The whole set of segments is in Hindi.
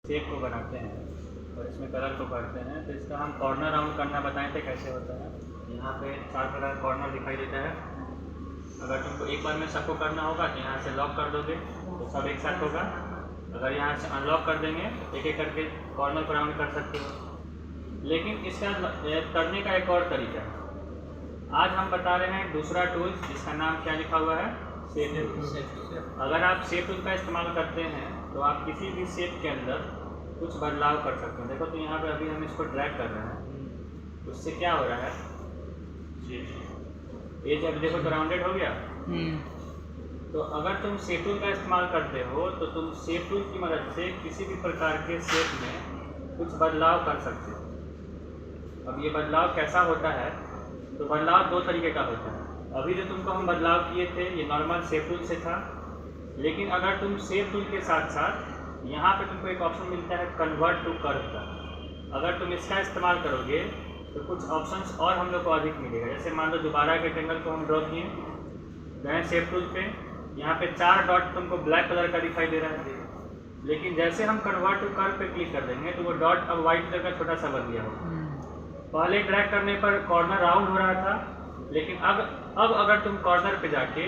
शेप को बनाते हैं और इसमें कलर को करते हैं, तो इसका हम कॉर्नर राउंड करना बताए थे कैसे होता है। यहाँ पे 4 प्रकार का कॉर्नर दिखाई देता है। अगर तुमको एक बार में सबको करना होगा तो यहाँ से लॉक कर दोगे तो सब एक साथ होगा। अगर यहाँ से अनलॉक कर देंगे एक एक करके कॉर्नर को राउंड कर सकते हो। लेकिन इसका करने का एक और तरीका है। आज हम बता रहे हैं दूसरा टूल जिसका नाम क्या लिखा हुआ है, शेप टूल। अगर आप शेप टूल का इस्तेमाल करते हैं तो आप किसी भी शेप के अंदर कुछ बदलाव कर सकते हैं। देखो तो यहाँ पे अभी हम इसको ड्रैग कर रहे हैं, उससे क्या हो रहा है, ये जब देखो तो राउंडेड हो गया। तो अगर तुम शेप टूल का इस्तेमाल करते हो तो तुम शेप टूल की मदद से किसी भी प्रकार के शेप में कुछ बदलाव कर सकते हो। अब ये बदलाव कैसा होता है, तो बदलाव 2 तरीके का होता है। अभी जो तुमको हम बदलाव किए थे ये नॉर्मल शेप टूल से था, लेकिन अगर तुम शेप टूल के साथ साथ यहाँ पे तुमको एक ऑप्शन मिलता है कन्वर्ट टू कर्व का। अगर तुम इसका इस्तेमाल करोगे तो कुछ ऑप्शंस और हम लोग को अधिक मिलेगा। जैसे मान लो दोबारा एक रेक्टेंगल को हम ड्रॉ किए, गए शेप टूल पे, यहाँ पे 4 डॉट तुमको ब्लैक कलर का दिखाई दे रहा है, लेकिन जैसे हम कन्वर्ट टू कर्व पे क्लिक कर देंगे तो वो डॉट अब वाइट कलर का छोटा सा बन गया होगा। पहले ड्रैग करने पर कॉर्नर राउंड हो रहा था, लेकिन अब अगर तुम कॉर्नर पे जाके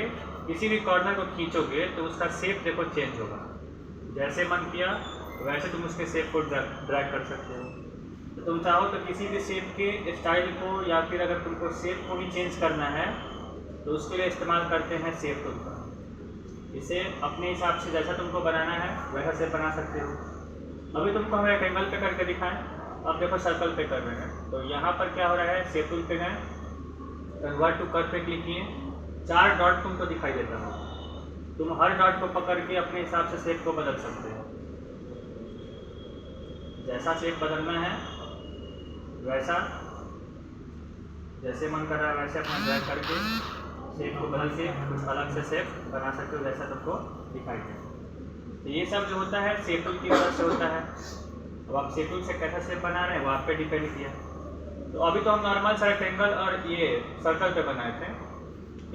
किसी भी कॉर्नर को खींचोगे तो उसका शेप देखो चेंज होगा। जैसे मन किया वैसे तुम उसके शेप को ड्रैग कर सकते हो। तो तुम चाहो तो किसी भी शेप के स्टाइल को या फिर अगर तुमको शेप को ही चेंज करना है तो उसके लिए इस्तेमाल करते हैं शेप टूल का। इसे अपने हिसाब से जैसा तुमको बनाना है वैसा शेप बना सकते हो। अभी तुमको हम रेक्टेंगल पे करके दिखाएं, अब देखो सर्कल पे कर रहे हैं। तो यहाँ पर क्या हो रहा है, शेप टूल पे गए, कन्वर्ट टू कर्व पे क्लिक किए, 4 डॉट तुमको दिखाई देता है। तुम हर डॉट को पकड़ के अपने हिसाब से शेप को बदल सकते हो। जैसा शेप बदलना है वैसा, जैसे मन कर रहा है वैसे अपना ड्रैग करके शेप को बदल के कुछ अलग से शेप बना सकते हो जैसा तुमको दिखाई दे। तो ये सब जो होता है शेप टूल की वजह से होता है। अब आप शेप टूल से कैसा शेप बना रहे हैं वो आप पे डिपेंड किया। तो अभी तो हम नॉर्मल सा रेक्टेंगल और ये सर्कल पे बनाए थे।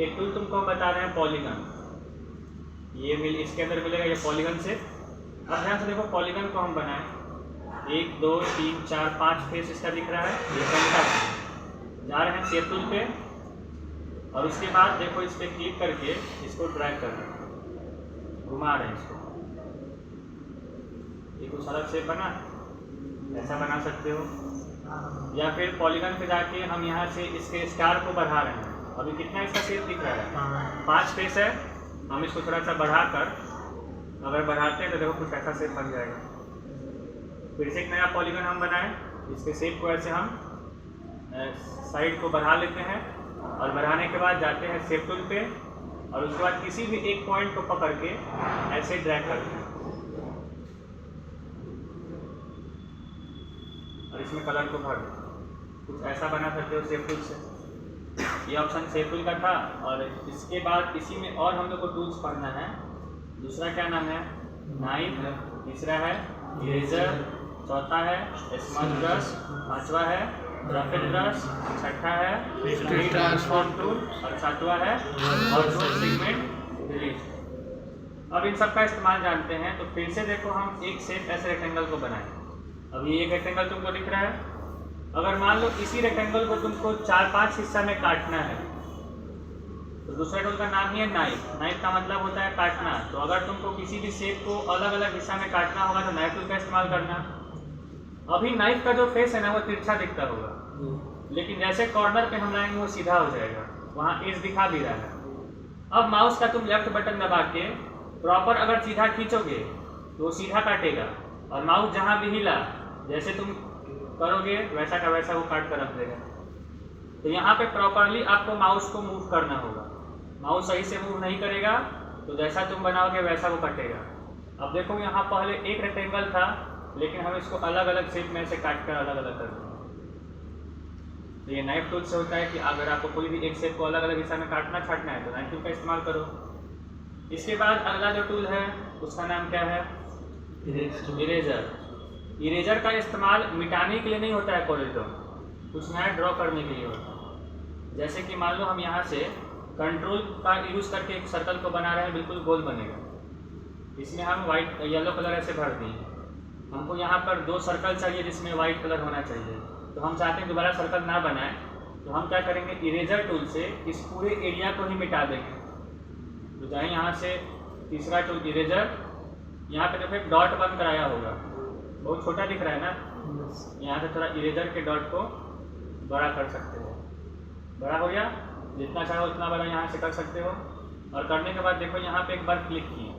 एक टूल तुमको बता रहे हैं पॉलीगन, ये इसके अंदर मिलेगा ये पॉलीगन से। अब ध्यान से देखो पॉलीगन को हम बनाए, 1 2 3 4 5 फेस इसका दिख रहा है। ये सेंटर जा रहे हैं शेप टूल पे और उसके बाद देखो इस पर क्लिक करके इसको ड्रैग कर रहे हैं, घुमा रहे हैं इसको। ये कुछ अलग शेप बना, ऐसा बना सकते हो। या फिर पॉलीगन पे जाके हम यहाँ से इसके स्टार को बढ़ा रहे हैं। अभी कितना इसका शेप दिख रहा है, 5 फेस है। हम इसको थोड़ा सा बढ़ाकर अगर बढ़ाते हैं तो देखो कुछ ऐसा शेप बन जाएगा। फिर से एक नया पॉलीगन हम बनाएं, इसके शेप को ऐसे हम साइड को बढ़ा लेते हैं और बढ़ाने के बाद जाते हैं शेप टूल पे और उसके बाद किसी भी एक पॉइंट को पकड़ के ऐसे ड्रैग करते हैं और इसमें कलर को भर देते हैं। कुछ ऐसा बना सकते हो शेप टूल से। ये ऑप्शन शेप टूल का था। और इसके बाद इसी में और हम लोग को टूल्स पढ़ना है। दूसरा क्या नाम है, नाइफ। तीसरा है इरेजर। चौथा है स्मज ब्रश। पांचवा है रफेड ब्रश। छठा है स्ट्रीट ट्रांसफॉर्म टूल और सातवां है वर्चुअल सेगमेंट रिलीज। अब इन सब का इस्तेमाल जानते हैं। तो फिर से देखो हम एक शेप ऐसे रेक्टेंगल को बनाएं। अब ये एक रेक्टेंगल तुमको दिख रहा है। अगर मान लो इसी रेक्टेंगल को तुमको 4-5 हिस्सा में काटना है तो दूसरे टूल का नाम ही है नाइफ। नाइफ का मतलब होता है काटना। तो अगर तुमको किसी भी शेप को अलग अलग हिस्सा में काटना होगा तो नाइफ टूल का इस्तेमाल करना। अभी नाइफ का जो फेस है ना वो तिरछा दिखता होगा, लेकिन जैसे कॉर्नर पे हम लाएंगे वो सीधा हो जाएगा, वहाँ एज दिखा भी रहा है। अब माउस का तुम लेफ्ट बटन दबा के प्रॉपर अगर सीधा खींचोगे तो वो सीधा काटेगा और माउस जहाँ भी हिला जैसे तुम करोगे वैसा का वैसा वो काट कर रख देगा। तो यहाँ पे प्रॉपरली आपको माउस को मूव करना होगा। माउस सही से मूव नहीं करेगा तो जैसा तुम बनाओगे वैसा वो कटेगा। अब देखो यहाँ पहले एक रेक्टेंगल था, लेकिन हम इसको अलग अलग शेप में से काट कर अलग अलग कर देंगे। तो ये नाइफ टूल से होता है कि अगर आपको कोई भी एक शेप को अलग अलग हिस्सा में काटना छाटना है तो नाइफ टूल का इस्तेमाल करो। इसके बाद अगला जो टूल है उसका नाम क्या है, इरेजर। इरेजर का इस्तेमाल मिटाने के लिए नहीं होता है पॉलीगॉन, कुछ नया ड्रॉ करने के लिए होता है। जैसे कि मान लो हम यहाँ से कंट्रोल का यूज़ करके एक सर्कल को बना रहे हैं, बिल्कुल गोल बनेगा। इसमें हम वाइट येलो कलर ऐसे भर दिए, हमको यहाँ पर 2 सर्कल चाहिए जिसमें वाइट कलर होना चाहिए, तो हम चाहते हैं दोबारा सर्कल ना बनाए, तो हम क्या करेंगे, इरेजर टूल से इस पूरे एरिया को ही मिटा देंगे। तो चाहे यहाँ से तीसरा टूल इरेजर, यहाँ पे देखो एक डॉट बन कराया होगा, बहुत छोटा दिख रहा है ना, यहाँ से थोड़ा इरेजर के डॉट को बड़ा कर सकते हो, बड़ा हो गया, जितना चाहो उतना बड़ा यहाँ से कर सकते हो। और करने के बाद देखो यहाँ पे एक बार क्लिक किए,